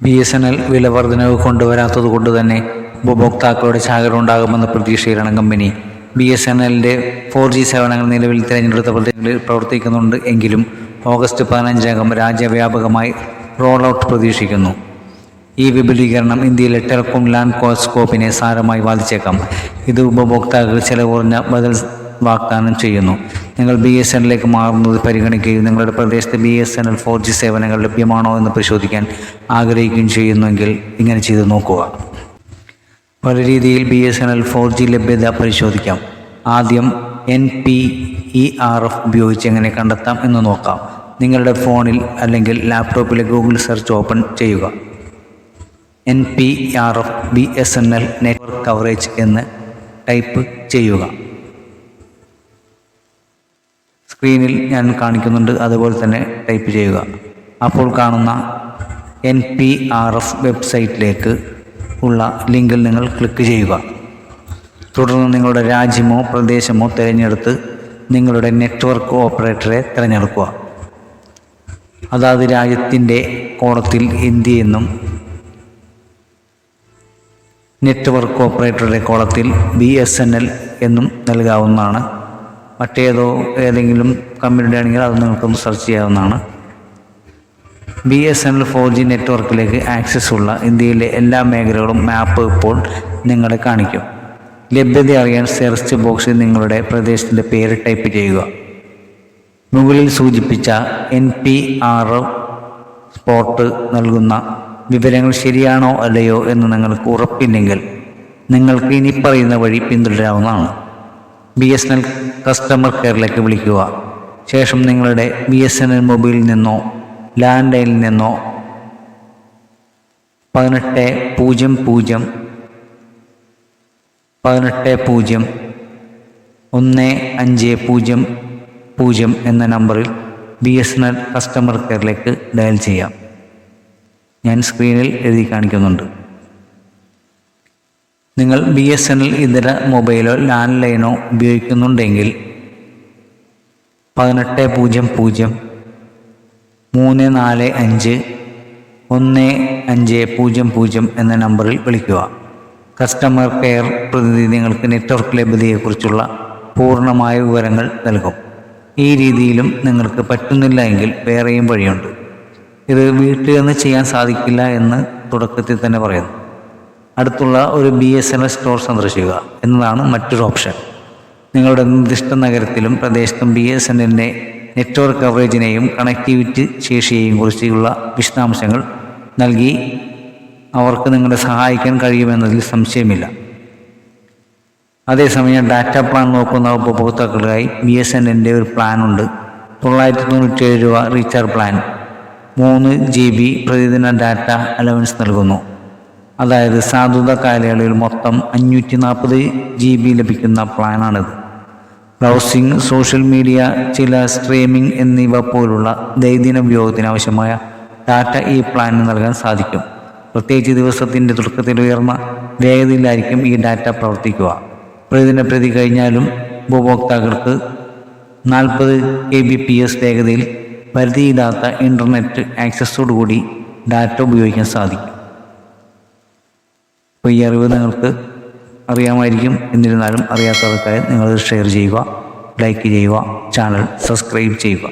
BSNL വില വർധനവ് കൊണ്ടുവരാത്തതുകൊണ്ട് തന്നെ ഉപഭോക്താക്കളുടെ ചാകര ഉണ്ടാകുമെന്ന പ്രതീക്ഷയിലാണ് കമ്പനി. BSNLന്റെ 4G സേവനങ്ങൾ നിലവിൽ തിരഞ്ഞെടുത്ത പ്രദേശങ്ങളിൽ പ്രവർത്തിക്കുന്നുണ്ട് എങ്കിലും ഓഗസ്റ്റ് 15-നകം രാജ്യവ്യാപകമായി റോൾ ഔട്ട് പ്രതീക്ഷിക്കുന്നു. ഈ വിപുലീകരണം ഇന്ത്യയിലെ ടെലികോം ലാൻഡ്സ്കേപ്പിനെ സാരമായി ബാധിച്ചേക്കാം. ഇത് ഉപഭോക്താക്കൾ ചെലവ് കുറഞ്ഞ ബദൽ വാഗ്ദാനം ചെയ്യുന്നു. നിങ്ങൾ BSNLലേക്ക് മാറുന്നത് പരിഗണിക്കുകയും നിങ്ങളുടെ പ്രദേശത്ത് BSNL 4G സേവനങ്ങൾ ലഭ്യമാണോ എന്ന് പരിശോധിക്കാൻ ആഗ്രഹിക്കുകയും ചെയ്യുന്നുവെങ്കിൽ ഇങ്ങനെ ചെയ്തു നോക്കുക. പല രീതിയിൽ BSNL 4G ലഭ്യത പരിശോധിക്കാം. ആദ്യം NPERF ഉപയോഗിച്ച് എങ്ങനെ കണ്ടെത്താം എന്ന് നോക്കാം. നിങ്ങളുടെ ഫോണിൽ അല്ലെങ്കിൽ ലാപ്ടോപ്പിലെ ഗൂഗിൾ സെർച്ച് ഓപ്പൺ ചെയ്യുക. NPERF BSNL നെറ്റ്വർക്ക് കവറേജ് എന്ന് ടൈപ്പ് ചെയ്യുക. സ്ക്രീനിൽ ഞാൻ കാണിക്കുന്നുണ്ട്, അതുപോലെ തന്നെ ടൈപ്പ് ചെയ്യുക. അപ്പോൾ കാണുന്ന NPERF വെബ്സൈറ്റിലേക്ക് ഉള്ള ലിങ്കിൽ നിങ്ങൾ ക്ലിക്ക് ചെയ്യുക. തുടർന്ന് നിങ്ങളുടെ രാജ്യമോ പ്രദേശമോ തിരഞ്ഞെടുത്ത് നിങ്ങളുടെ നെറ്റ്വർക്ക് ഓപ്പറേറ്ററെ തിരഞ്ഞെടുക്കുക. അതാത് രാജ്യത്തിൻ്റെ കോളത്തിൽ ഇന്ത്യ എന്നും നെറ്റ്വർക്ക് ഓപ്പറേറ്ററുടെ കോളത്തിൽ BSNL എന്നും നൽകാവുന്നതാണ്. ഏതെങ്കിലും കമ്പനിയുടെ ആണെങ്കിൽ അത് നിങ്ങൾക്കൊന്ന് സെർച്ച് ചെയ്യാവുന്നതാണ്. BSNL 4G നെറ്റ്വർക്കിലേക്ക് ആക്സസ് ഉള്ള ഇന്ത്യയിലെ എല്ലാ മേഖലകളും മാപ്പ് ഇപ്പോൾ നിങ്ങളെ കാണിക്കും. ലഭ്യത അറിയാൻ സെർച്ച് ബോക്സിൽ നിങ്ങളുടെ പ്രദേശത്തിൻ്റെ പേര് ടൈപ്പ് ചെയ്യുക. മുകളിൽ സൂചിപ്പിച്ച NPERF സ്പോട്ട് നൽകുന്ന വിവരങ്ങൾ ശരിയാണോ അല്ലയോ എന്ന് നിങ്ങൾക്ക് ഉറപ്പില്ലെങ്കിൽ നിങ്ങൾക്ക് ഇനി പറയുന്ന വഴി പിന്തുടരാവുന്നതാണ്. BSNL കസ്റ്റമർ കെയറിലേക്ക് വിളിക്കുക. ശേഷം നിങ്ങളുടെ BSNL മൊബൈലിൽ നിന്നോ ലാൻഡ് ലൈനിൽ നിന്നോ 1800-1500 എന്ന നമ്പറിൽ BSNL കസ്റ്റമർ കെയറിലേക്ക് ഡയൽ ചെയ്യാം. ഞാൻ സ്ക്രീനിൽ എഴുതി കാണിക്കുന്നുണ്ട്. നിങ്ങൾ BSNL ഇതര മൊബൈലോ ലാൻഡ് ലൈനോ ഉപയോഗിക്കുന്നുണ്ടെങ്കിൽ 1800-345-1500 എന്ന നമ്പറിൽ വിളിക്കുക. കസ്റ്റമർ കെയർ പ്രതിനിധി നിങ്ങൾക്ക് നെറ്റ്വർക്ക് ലഭ്യതയെക്കുറിച്ചുള്ള പൂർണ്ണമായ വിവരങ്ങൾ നൽകും. ഈ രീതിയിലും നിങ്ങൾക്ക് പറ്റുന്നില്ല എങ്കിൽ വേറെയും വഴിയുണ്ട്. ഇത് വീട്ടിൽ നിന്ന് ചെയ്യാൻ സാധിക്കില്ല എന്ന് തുടക്കത്തിൽ തന്നെ പറയുന്നു. അടുത്തുള്ള ഒരു BSNL സ്റ്റോർ സന്ദർശിക്കുക എന്നതാണ് മറ്റൊരു ഓപ്ഷൻ. നിങ്ങളുടെ നിർദ്ദിഷ്ട നഗരത്തിലും പ്രദേശത്തും BSNLന്റെ നെറ്റ്വർക്ക് കവറേജിനെയും കണക്ടിവിറ്റി ശേഷിയെയും കുറിച്ചുള്ള വിശദാംശങ്ങൾ നൽകി അവർക്ക് നിങ്ങളെ സഹായിക്കാൻ കഴിയുമെന്നതിൽ സംശയമില്ല. അതേസമയം ഡാറ്റ പ്ലാൻ നോക്കുന്ന ഉപഭോക്താക്കൾക്കായി BSNLന്റെ ഒരു പ്ലാനുണ്ട്. 997 രൂപ റീചാർജ് പ്ലാൻ 3 GB പ്രതിദിന ഡാറ്റ അലവൻസ് നൽകുന്നു. അതായത് സാധുത കാലയളവിൽ മൊത്തം 540 GB ലഭിക്കുന്ന പ്ലാനാണിത്. ബ്രൗസിംഗ്, സോഷ്യൽ മീഡിയ, ചില സ്ട്രീമിംഗ് എന്നിവ പോലുള്ള ദൈനംദിന ഉപയോഗത്തിന് ആവശ്യമായ ഡാറ്റ ഈ പ്ലാനിന് നൽകാൻ സാധിക്കും. പ്രത്യേകിച്ച് ദിവസത്തിൻ്റെ തുടക്കത്തിൽ ഉയർന്ന വേഗതയിലായിരിക്കും ഈ ഡാറ്റ പ്രവർത്തിക്കുക. പ്രതിദിന പ്രതി കഴിഞ്ഞാലും ഉപഭോക്താക്കൾക്ക് 40 kbps വേഗതയിൽ പരിധിയില്ലാത്ത ഇൻ്റർനെറ്റ് ആക്സസോടുകൂടി ഡാറ്റ ഉപയോഗിക്കാൻ സാധിക്കും. അപ്പോൾ ഈ അറിവ് നിങ്ങൾക്ക് അറിയാമായിരിക്കും. എന്നിരുന്നാലും അറിയാത്തവർക്കായി നിങ്ങൾ ഷെയർ ചെയ്യുക, ലൈക്ക് ചെയ്യുക, ചാനൽ സബ്സ്ക്രൈബ് ചെയ്യുക.